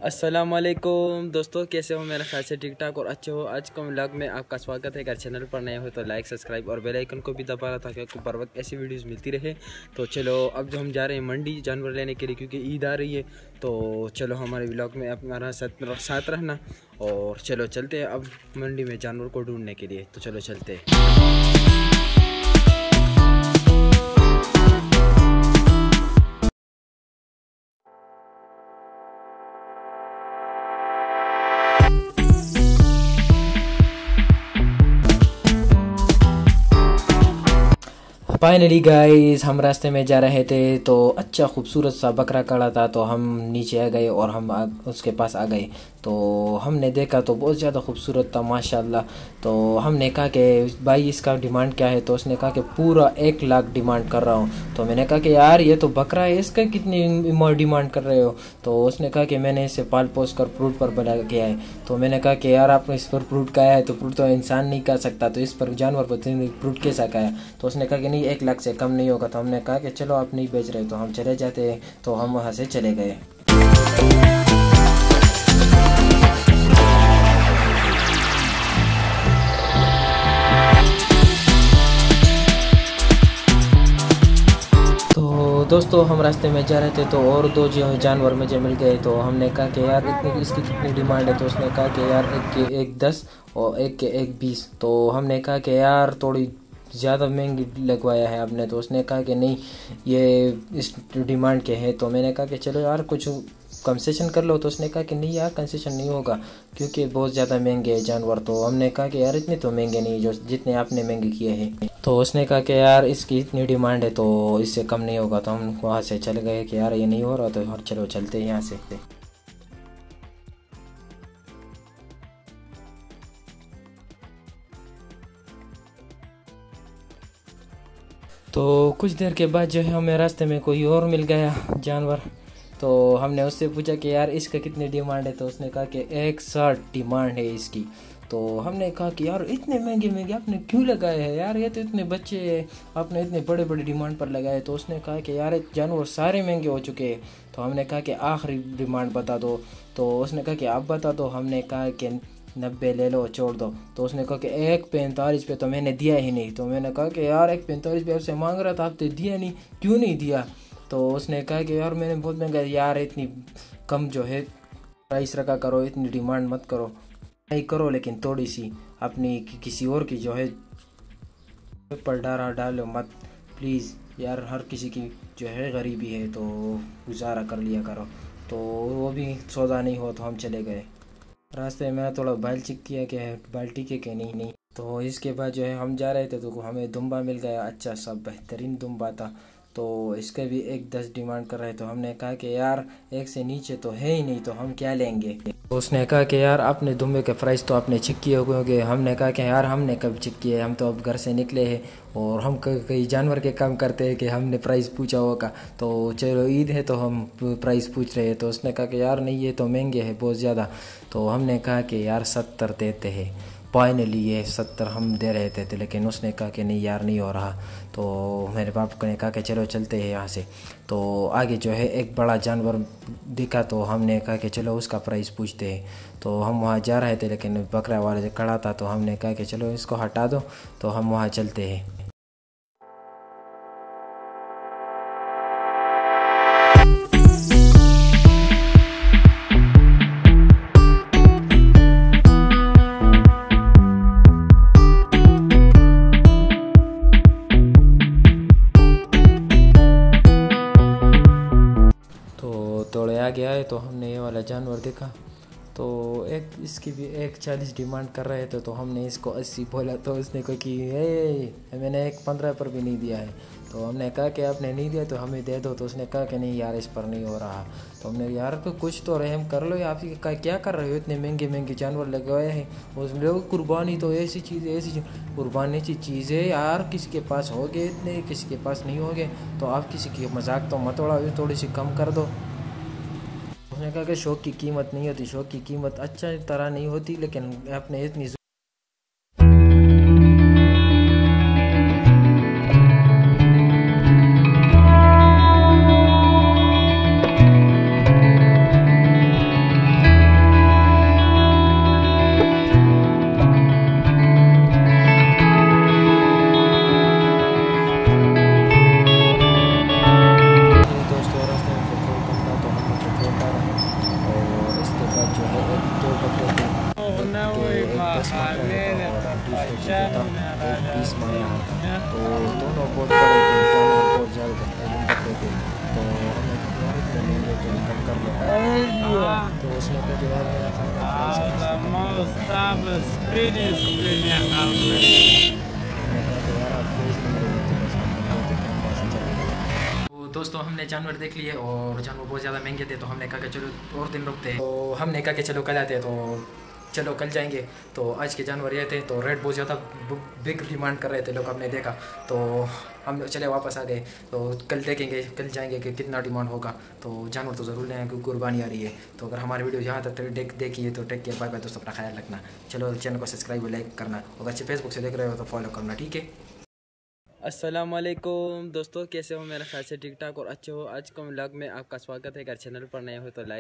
अस्सलामुअलैकुम दोस्तों, कैसे हो? मेरा ख्याल से ठीक ठाक और अच्छे हो। आज का व्लॉग में आपका स्वागत है। अगर चैनल पर नए हो तो लाइक, सब्सक्राइब और बेल आइकन को भी दबाना ताकि आपको बर वक्त ऐसी वीडियोस मिलती रहे। तो चलो, अब जो हम जा रहे हैं मंडी जानवर लेने के लिए, क्योंकि ईद आ रही है। तो चलो, हमारे व्लॉग में हमारा साथ रहना। और चलो चलते हैं अब मंडी में जानवर को ढूंढने के लिए। तो चलो चलते हैं। फाइनली गाइस, हम रास्ते में जा रहे थे तो अच्छा खूबसूरत सा बकरा खड़ा था। तो हम नीचे आ गए और उसके पास आ गए। तो हमने देखा तो बहुत ज़्यादा खूबसूरत था माशाल्लाह। तो हमने कहा कि भाई इसका डिमांड क्या है? तो उसने कहा कि पूरा 1 लाख डिमांड कर रहा हूँ। तो मैंने कहा कि यार ये तो बकरा है, इसका कितनी डिमांड कर रहे हो? तो उसने कहा कि मैंने इसे पाल पोस कर फ्रूट पर बना किया है। तो मैंने कहा कि यार आपने इस पर फ्रूट खाया है, तो फ्रूट तो इंसान नहीं खा सकता, तो इस पर जानवर पर फ्रूट कैसा खाया? तो उसने कहा कि नहीं, 1 लाख से कम नहीं होगा। तो हमने कहा कि चलो आप नहीं बेच रहे तो हम चले जाते हैं। तो हम वहाँ से चले गए। तो दोस्तों, हम रास्ते में जा रहे थे तो और दो जो जानवर मुझे मिल गए। तो हमने कहा कि यार इतनी इसकी कितनी डिमांड है? तो उसने कहा कि यार एक के 1 10 और एक के 1 20। तो हमने कहा कि यार थोड़ी ज़्यादा महंगी लगवाया है आपने। तो उसने कहा कि नहीं, ये इस डिमांड के हैं। तो मैंने कहा कि चलो यार कुछ कंसेशन कर लो। तो उसने कहा कि नहीं यार, कंसेशन नहीं होगा क्योंकि बहुत ज़्यादा महंगे हैं जानवर। तो हमने कहा कि यार इतने तो महंगे नहीं जो जितने आपने महंगे किए हैं। तो उसने कहा कि यार इसकी इतनी डिमांड है तो इससे कम नहीं होगा। तो हम वहाँ से चले गए कि यार ये नहीं हो रहा, तो और चलो चलते हैं यहाँ से। तो कुछ देर के बाद जो है हमें रास्ते में कोई और मिल गया जानवर। तो हमने उससे पूछा कि यार इसका कितनी डिमांड है? तो उसने कहा कि 160 डिमांड है इसकी। तो हमने कहा कि यार इतने महंगे महंगे आपने क्यों लगाए हैं यार? ये तो इतने बच्चे हैं, आपने इतने बड़े बड़े डिमांड पर लगाए। तो उसने कहा कि यार जानवर सारे महंगे हो चुके हैं। तो हमने कहा कि आखिरी डिमांड बता दो। तो उसने कहा कि आप बता दो। हमने कहा कि 90 ले लो, छोड़ दो। तो उसने कहा कि 145 पे तो मैंने दिया ही नहीं। तो मैंने कहा कि यार 145 पे आपसे मांग रहा था, आपने दिया नहीं, क्यों नहीं दिया? तो उसने कहा कि यार मैंने बहुत महंगा यार, इतनी कम जो है प्राइस रखा करो, इतनी डिमांड मत करो, नहीं करो लेकिन थोड़ी सी अपनी किसी और की जो है पर डालो मत प्लीज़ यार। हर किसी की जो है गरीबी है तो गुजारा कर लिया करो। तो वो भी सौदा नहीं हुआ तो हम चले गए। रास्ते में थोड़ा बालचिक किया कि बाल्टी के नहीं। तो इसके बाद जो है हम जा रहे थे तो हमें दुम्बा मिल गया, अच्छा सा बेहतरीन दुम्बा था। तो इसके भी 1 10 डिमांड कर रहे। तो हमने कहा कि यार 1 से नीचे तो है ही नहीं, तो हम क्या लेंगे? तो उसने कहा कि यार अपने दुम्बे के प्राइस तो आपने चेक किए होंगे। हमने कहा कि यार हमने कब चेक किए, हम तो अब घर से निकले हैं और हम कई जानवर के काम करते हैं कि हमने प्राइस पूछा होगा। तो चलो ईद है तो हम प्राइस पूछ रहे हैं। तो उसने कहा कि यार नहीं, ये तो महंगे हैं बहुत ज़्यादा। तो हमने कहा कि यार 70 देते हैं। फाइनली ये 70 हम दे रहे थे, लेकिन उसने कहा कि नहीं यार नहीं हो रहा। तो मेरे बाप ने कहा कि चलो चलते हैं यहाँ से। तो आगे जो है एक बड़ा जानवर दिखा। तो हमने कहा कि चलो उसका प्राइस पूछते हैं। तो हम वहाँ जा रहे थे लेकिन बकरा वाला खड़ा था। तो हमने कहा कि चलो इसको हटा दो। तो हम वहाँ चलते हैं। थोड़े आगे आए तो हमने ये वाला जानवर देखा। तो एक इसकी भी 140 डिमांड कर रहे थे। तो हमने इसको 80 बोला। तो उसने कहा कि मैंने 115 पर भी नहीं दिया है। तो हमने कहा कि आपने नहीं दिया तो हमें दे दो। तो उसने कहा कि नहीं यार, इस पर नहीं हो रहा। तो हमने यार तो कुछ तो रहम कर लो, आप क्या कर रहे हो? इतने महंगे महंगे जानवर लगाए हैं। उसमें लोग कुर्बानी तो ऐसी चीज़ है, ऐसी कुर्बानी की चीज़ है यार। किसी के पास हो गए इतने, किसी के पास नहीं हो गए। तो आप किसी की मजाक तो मत उड़ाओ, थोड़ी सी कम कर दो। उसने कहा कि शौक की कीमत नहीं होती, शौक की कीमत अच्छा तरह नहीं होती, लेकिन आपने इतनी 10 मांग रहे थे और दूसरे को जो था एक 20 मांग रहा था। तो दोनों बहुत बड़े थे, जानवर बहुत ज़्यादा लंबे थे। तो हमने कहा यार इतने महंगे तो कम कर लो। तो उसने कहा कि यार मेरा तो दोस्तों हमने जानवर देख लिए और जानवर बहुत ज़्यादा महंगे थे। तो हमने कहा कि चलो और दिन रुकते हैं। तो हमने कहा कि चलो कल आते हैं। तो चलो कल जाएंगे। तो आज के जानवर ये थे। तो रेट बहुत ज़्यादा बिग डिमांड कर रहे थे लोग, हमने देखा। तो हम चले वापस आ गए। तो कल देखेंगे, कल जाएंगे कि कितना डिमांड होगा। तो जानवर तो ज़रूर लें क्योंकि कुर्बानी आ रही है। तो अगर हमारी वीडियो यहाँ तक देखिए तो टेक केयर, बाय बाय दोस्तों, अपना ख्याल रखना। चलो चैनल को सब्सक्राइब और लाइक करना। अगर अच्छे फेसबुक से देख रहे हो तो फॉलो करना, ठीक है। अस्सलाम वालेकुम दोस्तों, कैसे हो? मेरा ख्याल से ठीक ठाक और अच्छे हो। आज के व्लॉग में आपका स्वागत है। अगर चैनल पर नए हो तो लाइक